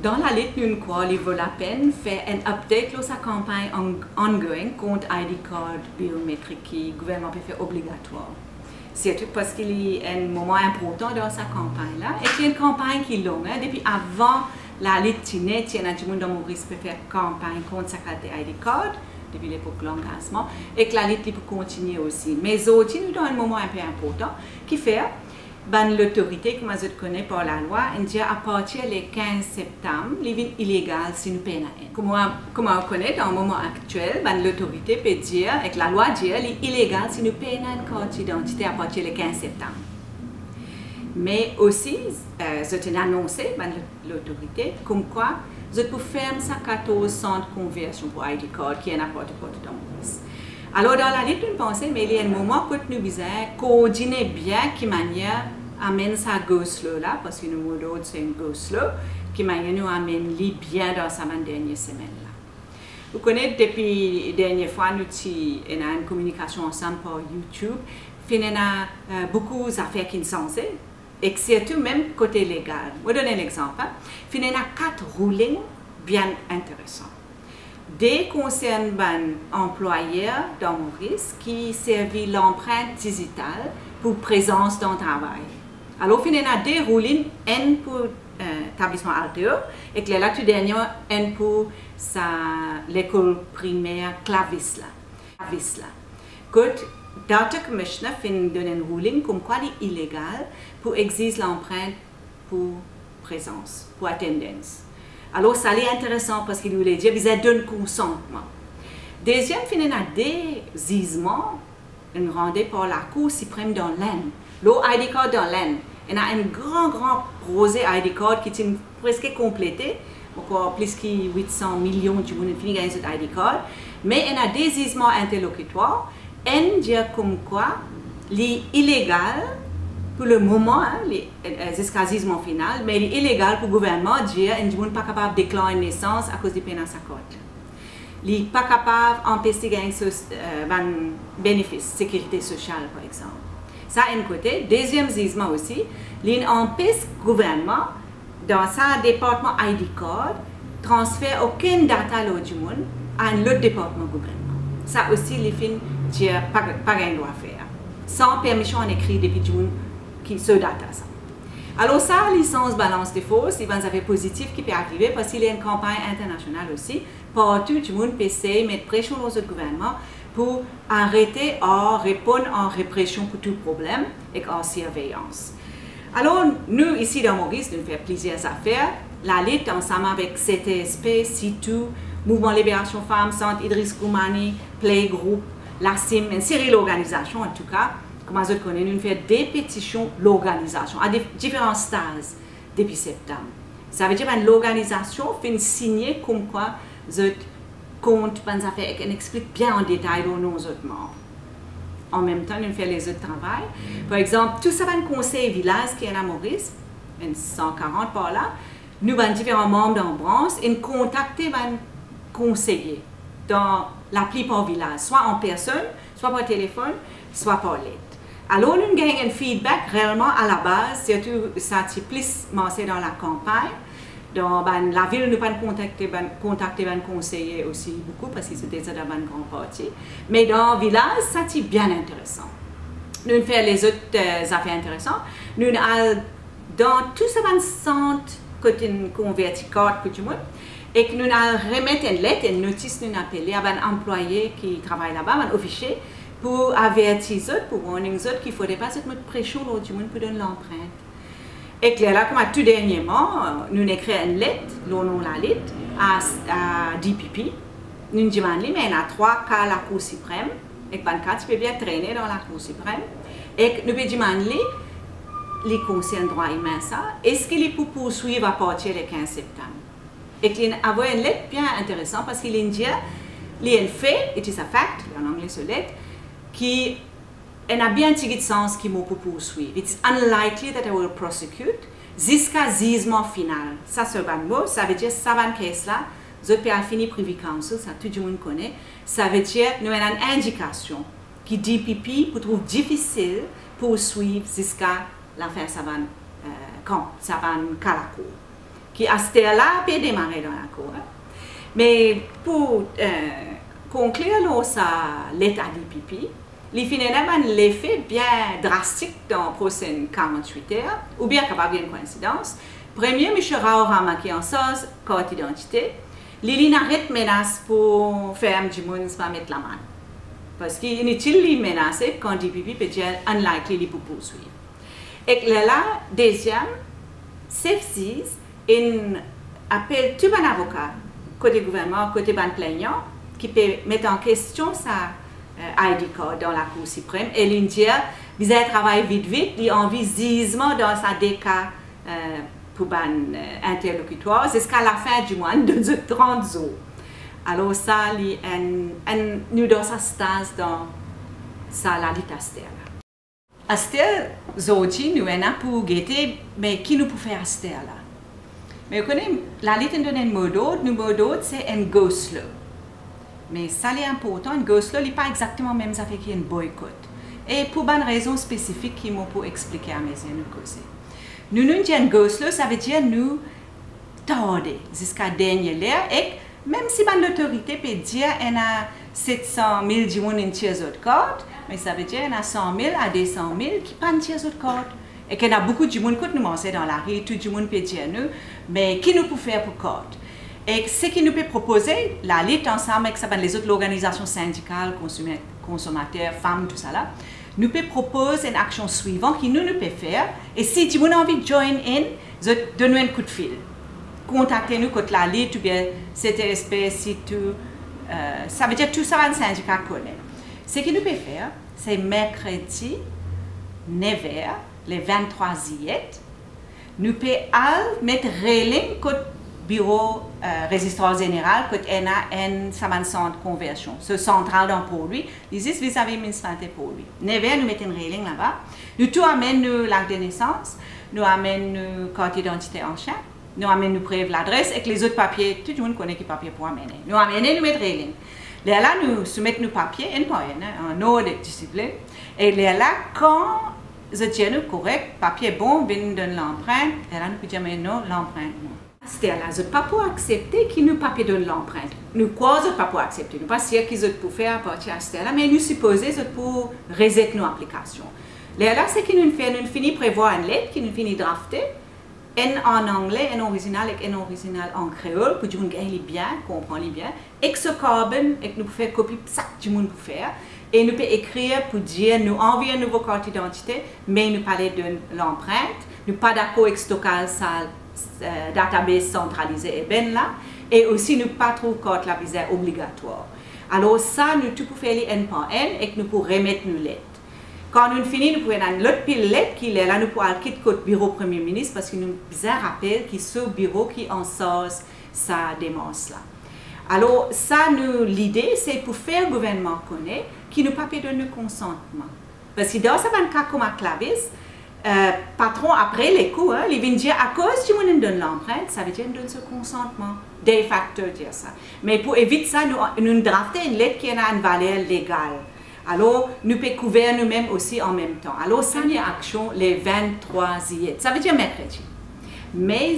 Dans la lutte, nous croyons qu'il vaut la peine de faire un update de sa campagne ongoing contre ID card biométrique qui le gouvernement peut faire obligatoire. Surtout parce qu'il y a un moment important dans sa campagne là. Et c'est une campagne qui est longue. Hein? Depuis avant la lutte, il y a des gens dans Maurice qui peut faire campagne contre sa carte ID card depuis l'époque de l'engagement et que la lutte peut continuer aussi. Mais aussi, nous avons un moment un peu important qui fait l'autorité, comme je connais par la loi, à partir du 15 septembre, il est illégal si nous payons. Comme on connaît dans le moment actuel, l'autorité peut dire, et que la loi dit, il est illégal si nous payons une carte d'identité à partir du 15 septembre. Mais aussi, je annoncé l'autorité comme quoi je peux faire 14 centres de conversion pour ID card qui est n'importe quoi dans le monde. Alors, dans la lutte, nous pensons, mais il y a un moment que nous devons coordonner bien qui manière amène sa go-slow là, parce que nous avons c'est une go-slow, qui manière nous amène bien dans sa dernière semaine là. Vous connaissez, depuis la dernière fois, nous avons une communication ensemble par YouTube, nous avons beaucoup d'affaires qui sont censées, et surtout même côté légal. Je vais donner un exemple. Nous avons 4 rulings bien intéressants. Des concernent les employeurs dans Maurice qui servent l'empreinte digitale pour présence dans le travail. Alors, il y a des rulings, un pour l'établissement Alteo et que là, tout dernier, un pour l'école primaire Clavisla. Le Data Commissioner a donné un ruling comme quoi il est illégal pour exiger l'empreinte pour présence, pour attendance. Alors, ça est intéressant parce qu'il voulait dire qu'ils donnent consentement. Deuxième, il y a des gisements rendus par la Cour suprême dans l'Inde. Le ID card dans l'Inde. Il y a un grand projet ID card qui est presque complété. Encore plus que 800 millions de gens qui ont ce ID card. Mais il y a des gisements interlocutoires. Un dit comme quoi, il est illégal pour le moment, jusqu'à le jugement final, mais il est illégal pour le gouvernement de dire qu'ils ne sont pas capables de déclarer une naissance à cause du peine à sa carte. Ils ne sont pas capables d'empêcher un bénéfice, sécurité sociale par exemple. Ça, un côté. Deuxième jugement aussi, il empêche le gouvernement, dans son département ID card, transférer aucune data du monde à un autre département gouvernement. Ça aussi, les films disent pas un droit à faire. Sans permission en écrit depuis du monde qui se data ça. Alors ça, licence balance des fausses, il va y avoir positif qui peut arriver parce qu'il y a une campagne internationale aussi. Partout, tout le monde peut essayer de mettre pression dans le gouvernement pour arrêter à répondre en répression pour tout problème et en surveillance. Alors, nous, ici dans Maurice, nous faisons plusieurs affaires. La lutte ensemble avec CTSP, CITU, Mouvement Libération Femmes, Centre Idriss Goumani, Playgroup, la CIM, une série d'organisations en tout cas. Comme vous connaissez, nous faisons des pétitions l'organisation à différents stades depuis septembre. Ça veut dire que l'organisation fait signer comme quoi je compte les affaires et explique bien en détail nos autres membres. En même temps, nous faisons les autres travail. Par exemple, tout ça va un conseil village qui est à Maurice, 140 par là. Nous avons différents membres dans la branche et nous contactons les conseillers dans la plupart des villages, soit en personne, soit par téléphone, soit par lettre. Alors, nous gagnons un feedback réellement à la base, surtout ça c'est plus commencé dans la campagne. Dans la ville, nous avons contacté un conseiller aussi beaucoup parce que c'était déjà dans une grande partie. Mais dans le village, ça c'est bien intéressant. Nous faisons les autres affaires intéressantes. Nous allons dans tout ce centre côté converti carte pour tout le monde. Et que nous allons remettre une lettre, une notice, nous appelons à un employé qui travaille là-bas, un officier, pour avertir les autres, pour warner les autres qu'il ne faudrait pas se mettre pression dans tout le monde pour donner l'empreinte. Et que là, comme tout dernièrement, nous avons écrit une lettre, le nom de la lettre, à DPP. Nous avons demandé, mais il y a 3 cas à la Cour suprême, et que 4 peut bien traîner dans la Cour suprême. Et que nous avons demandé, les concernent droit humain, ça, est-ce qu'il peut poursuivre à partir du 15 septembre? Et qu'il y a une lettre bien intéressante parce qu'il dit, il y a un fait, it is a fact, en anglais ce lettre, qui a bien de sens qui m'a poursuivre. It's unlikely that I will prosecute jusqu'à jugement final. Ça c'est un mot, ça veut dire ça va une caisse là, je peux finir Privy Council, ça tout le monde connaît. Ça veut dire nous avons une indication qui DPP pour trouver difficile poursuivre jusqu'à l'affaire ça va la cour. qui à cette là peut démarrer dans la cour. Mais pour conclure l'état du pipi, il finalement l'effet bien drastique dans les prochaines 48 heures, ou bien capable d'une coïncidence. Premier, M. Rao Ramaki en sens, carte d'identité, il n'arrête menace pour faire du monde pas mettre la main. Parce qu'il est inutile de menacer quand du pipi peut dire unlikely pour poursuivre. Et là, deuxième, CF6, il appelle tout un avocat, côté gouvernement, côté ban plaignant, qui peut mettre en question sa ID card dans la Cour suprême et lui dire, vous allez travailler vite, il envie zizement dans sa déca pour ban interlocutoire jusqu'à la fin du mois de 30 jours. Alors ça, nous dans sa stase dans sa la lutte Astel. Astel, aujourd'hui, nous avons pour guetter, mais qui nous peut faire Astel là? Mais vous connaissez, la lutte donne un mot d'autre, c'est un go slow. Mais ça est important, un go slow n'est pas exactement même ça fait qu'il y a un boycott. Et pour une raison spécifique qui m'a pour expliquer à mes amis causer. Nous nous disons go slow, ça veut dire nous tarder jusqu'à dernier l'heure et même si l'autorité peut dire qu'il y a 700 000 gens qui ont une carte, mais ça veut dire qu'il y a 100 000 à 200 000 qui n'ont pas une carte. Et qu'il y a beaucoup de gens qui nous mangent dans la rue, tout le monde peut dire nous, mais qui nous peut faire pour carte? Et ce qui nous peut proposer, la lutte ensemble avec les autres organisations syndicales, consommateurs, femmes, tout ça là, nous peut proposer une action suivante qui nous peut faire. Et si tu as envie de join in, donne-nous un coup de fil. Contactez-nous contre la lutte ou bien CTSP, si tout. Ça veut dire tout ça, un syndicat connaît. Ce que nous peut faire, c'est mercredi 9h, le 23 juillet, nous pouvons mettre railing contre bureau résistance générale, contre un centre de conversion, ce central dans pour lui, ici vis-à-vis du ministère pour lui. 9h, nous mettons une railing là-bas. Nous tout amène l'acte de naissance, nous amène nos carte d'identité en chien, nous amène nous preuve l'adresse et que les autres papiers, tout le monde connaît qui papier pour amener. Nous amener, nous mettre railing. Là, nous soumettons nos papiers, en ordre de discipline. Et là, quand je tiens nous correct, papier bon, vient de l'empreinte, et là, nous pouvons dire non, l'empreinte non. C'est là, je ne peux pas accepter qu'il nous papier de l'empreinte. Nous quoi, je ne peux pas accepter. Nous ne sommes pas sûrs qu'ils peuvent faire à partir de là, mais nous supposons pour reset nos applications. Là, c'est que nous finissons prévoir une lettre, qui nous finit drafter, en anglais, en original et en original en créole, pour que nous gagnons bien, comprenions bien, et que ce carbone, et que nous pouvons faire copie de ça que tout le monde peut faire. Et nous pouvons écrire pour dire, nous envoyer une nouvelle carte d'identité, mais nous parler de l'empreinte, nous pas d'accord avec le stockage database centralisée et bien là, et aussi nous pas trop carte la visa obligatoire. Alors ça, nous tout pouvons faire N par N et que nous pouvons remettre nos lettres. Quand nous finissons, nous pouvons avoir l'autre pile lettre qui est là, nous pouvons aller quitter le bureau Premier ministre parce que nous avons rappel qu'il est ce bureau qui en sort sa démence là. Alors ça, l'idée, c'est pour faire le gouvernement connaître qui nous pas donner le consentement. Parce que dans ce cas comme à Clavis, patron après les coups, il vient dire à cause du monde donne l'empreinte, ça veut dire donne ce consentement. De facto dire ça. Mais pour éviter ça, nous draftons une lettre qui a une valeur légale. Alors, nous pouvons couvrir nous-mêmes aussi en même temps. Alors, ça, il y a action le 23 juillet. Ça veut dire mercredi. Mais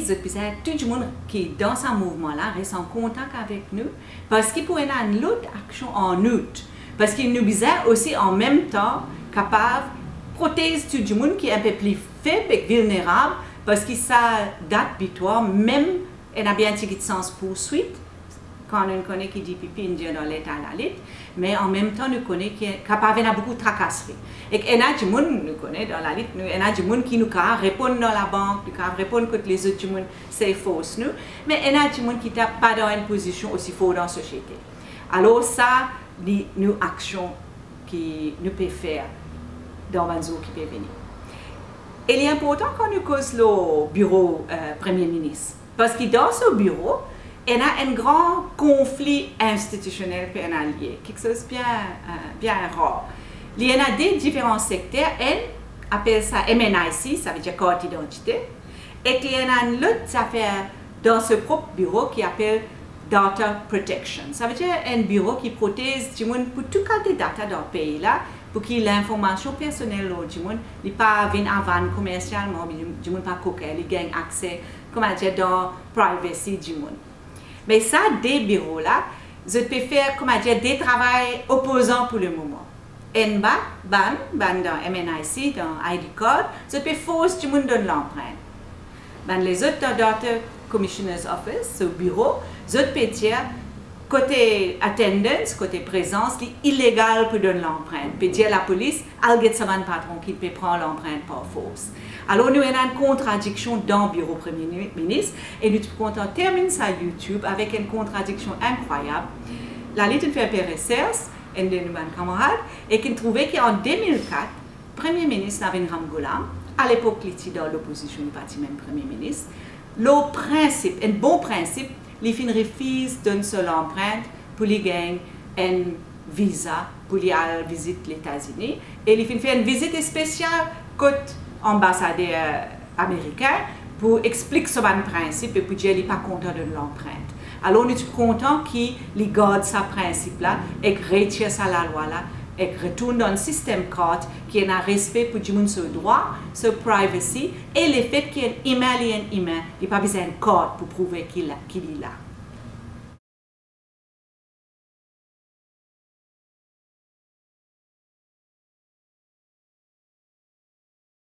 tout le monde qui est dans ce mouvement-là reste en contact avec nous parce qu'il pourrait y avoir une autre action en août. Parce qu'il nous est aussi en même temps capable de protéger tout le monde qui est un peu plus faible et vulnérable parce que ça date butoir, même il y a bien un petit sens poursuite. Quand on connaît qui dit pipi, on dit dans l'état à la lutte, mais en même temps, nous connaissons qu'il y a beaucoup de tracasseries. Et il y a des gens nous connaît dans la lutte, il y a des gens qui nous répondent dans la banque, qui répondent que les autres gens, c'est faux, mais il y a des gens qui ne sont pas dans une position aussi forte dans la société. Alors ça, c'est une action que nous pouvons faire dans un jour qui peut venir. Et il est important quand nous causons le bureau Premier ministre, parce que dans ce bureau, il y a un grand conflit institutionnel pour un allié, quelque chose de bien rare. Il y en a des différents secteurs, on appelle ça MNIC, ça veut dire carte d'identité, et il y en a une autre affaire dans ce propre bureau qui appelle Data Protection. Ça veut dire un bureau qui protège du monde pour tout cas des data dans le pays là, pour que l'information personnelle du monde n'est pas venue avant commercialement, mais du monde pas coquet, il gagne accès, comment dire, dans privacy du monde. Mais ça, des bureaux là, je peux faire, comment dire, des travaux opposants pour le moment. En bas, dans MNIC, dans ID Code, je peux forcer du monde donner l'empreinte. Dans les autres Data Commissioner's Office, au bureau, je peux dire, côté attendance, côté présence, c'est illégal pour donner l'empreinte. Peut dire la police, elle get un patron qui peut prendre l'empreinte par force. Alors nous avons une contradiction dans le bureau Premier ministre et nous comptons terminer ça YouTube avec une contradiction incroyable. La Ligue fait un recherche, un de nos camarades, et qui trouvait qu'en 2004, le Premier ministre Navin Ramgoolam, à l'époque il était dans l'opposition, il parti même Premier ministre, le principe, un bon principe, il refuse de donner seule empreinte pour lui gagner un visa pour aller visiter les États-Unis. Et il fait une visite spéciale côté ambassadeur américain pour expliquer ce principe et pour dire qu'il n'est pas content de l'empreinte. Alors nous sommes contents qu'il garde ce principe-là et retire ça la loi-là et retourne dans le système code qui a un respect pour tout le monde sur le droit, sur la privacy et le fait qu'il y a un email, il n'y a pas besoin de code pour prouver qu'il est là.